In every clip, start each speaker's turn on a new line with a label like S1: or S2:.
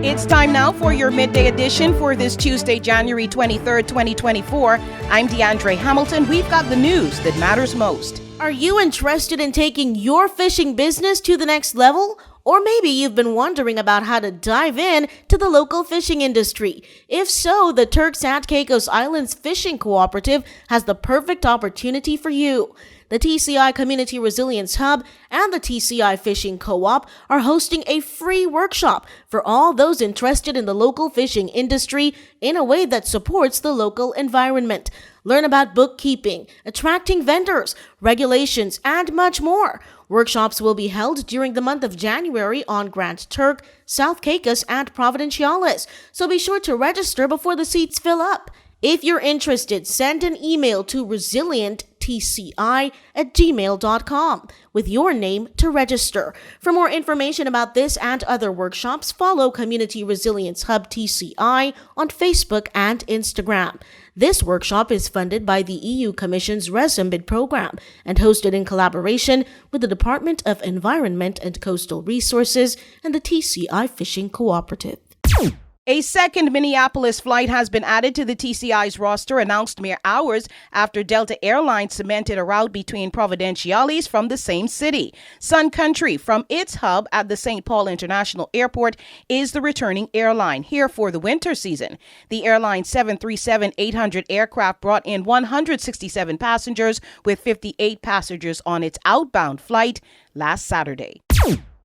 S1: It's time now for your midday edition for this Tuesday, January 23rd, 2024. I'm DeAndre Hamilton. We've got the news that matters most.
S2: Are you interested in taking your fishing business to the next level? Or maybe you've been wondering about how to dive in to the local fishing industry. If so, the Turks and Caicos Islands Fishing Cooperative has the perfect opportunity for you. The TCI Community Resilience Hub and the TCI Fishing Co-op are hosting a free workshop for all those interested in the local fishing industry in a way that supports the local environment. Learn about bookkeeping, attracting vendors, regulations, and much more. Workshops will be held during the month of January on Grand Turk, South Caicos, and Providenciales, so be sure to register before the seats fill up. If you're interested, send an email to resilienttci@gmail.com with your name to register. For more information about this and other workshops, follow Community Resilience Hub TCI on Facebook and Instagram. This workshop is funded by the EU Commission's ResumBid program and hosted in collaboration with the Department of Environment and Coastal Resources and the TCI Fishing Cooperative.
S1: A second Minneapolis flight has been added to the TCI's roster, announced mere hours after Delta Airlines cemented a route between Providenciales from the same city. Sun Country, from its hub at the St. Paul International Airport, is the returning airline here for the winter season. The airline's 737-800 aircraft brought in 167 passengers, with 58 passengers on its outbound flight last Saturday.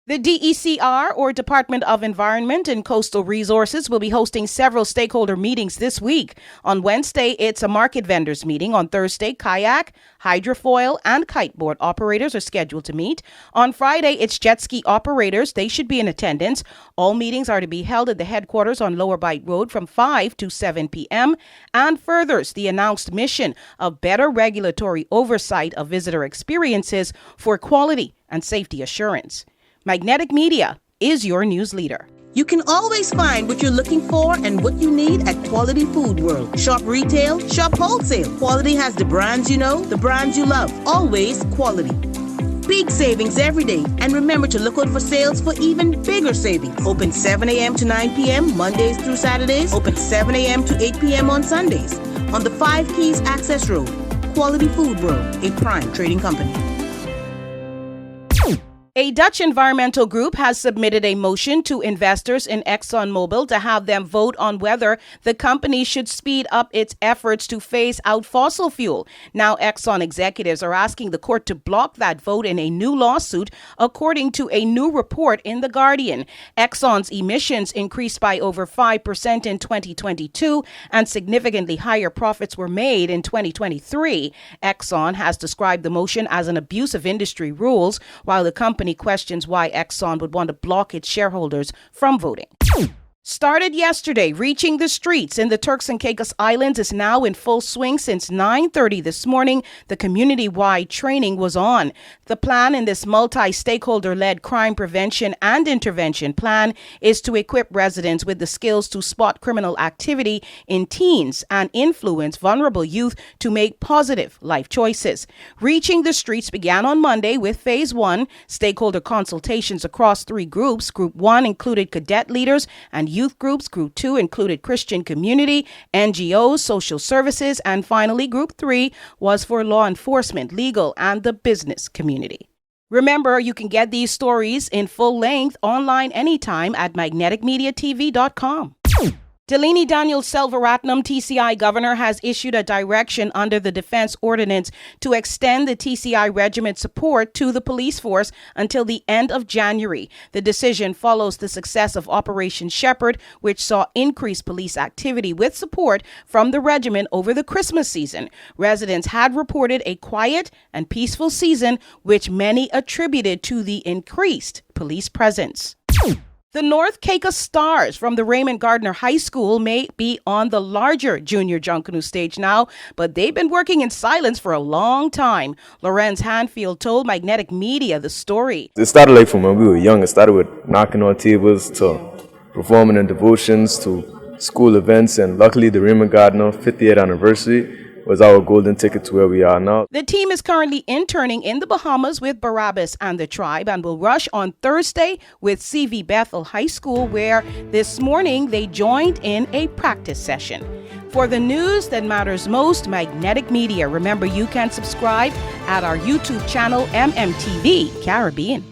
S1: The DECR, or Department of Environment and Coastal Resources, will be hosting several stakeholder meetings this week. On Wednesday, it's a market vendors meeting. On Thursday, kayak, hydrofoil, and kiteboard operators are scheduled to meet. On Friday, it's jet ski operators. They should be in attendance. All meetings are to be held at the headquarters on Lower Bight Road from 5 to 7 p.m. and furthers the announced mission of better regulatory oversight of visitor experiences for quality and safety assurance. Magnetic Media is your news leader.
S3: You can always find what you're looking for and what you need at Quality Food World. Shop retail, shop wholesale. Quality has the brands you know, the brands you love. Always quality. Big savings every day. And remember to look out for sales for even bigger savings. Open 7 a.m. to 9 p.m. Mondays through Saturdays. Open 7 a.m. to 8 p.m. on Sundays. On the 5 Keys Access Road. Quality Food World, a prime trading company.
S1: A Dutch environmental group has submitted a motion to investors in ExxonMobil to have them vote on whether the company should speed up its efforts to phase out fossil fuel. Now, Exxon executives are asking the court to block that vote in a new lawsuit, according to a new report in The Guardian. Exxon's emissions increased by over 5% in 2022, and significantly higher profits were made in 2023. Exxon has described the motion as an abuse of industry rules, while the company questions why Exxon would want to block its shareholders from voting. Started yesterday, reaching the streets in the Turks and Caicos Islands is now in full swing since 9:30 this morning. The community-wide training was on. The plan in this multi-stakeholder-led crime prevention and intervention plan is to equip residents with the skills to spot criminal activity in teens and influence vulnerable youth to make positive life choices. Reaching the streets began on Monday with Phase 1, stakeholder consultations across 3 groups. Group 1 included cadet leaders and youth groups. Group 2 included Christian community, NGOs, social services, and finally, Group 3 was for law enforcement, legal, and the business community. Remember, you can get these stories in full length online anytime at magneticmediatv.com. Delaney Daniel Selvaratnam, TCI governor, has issued a direction under the Defense Ordinance to extend the TCI regiment support to the police force until the end of January. The decision follows the success of Operation Shepherd, which saw increased police activity with support from the regiment over the Christmas season. Residents had reported a quiet and peaceful season, which many attributed to the increased police presence. The North Caicos Stars from the Raymond Gardner High School may be on the larger junior Junkanoo stage now, but they've been working in silence for a long time. Lorenz Hanfield told Magnetic Media the story.
S4: It started like from when we were young. It started with knocking on tables to performing in devotions to school events, and luckily the Raymond Gardner 50th anniversary was our golden ticket to where we are now.
S1: The team is currently interning in the Bahamas with Barabbas and the Tribe and will rush on Thursday with CV Bethel High School, where this morning they joined in a practice session. For the news that matters most, Magnetic Media. Remember, you can subscribe at our YouTube channel, MMTV Caribbean.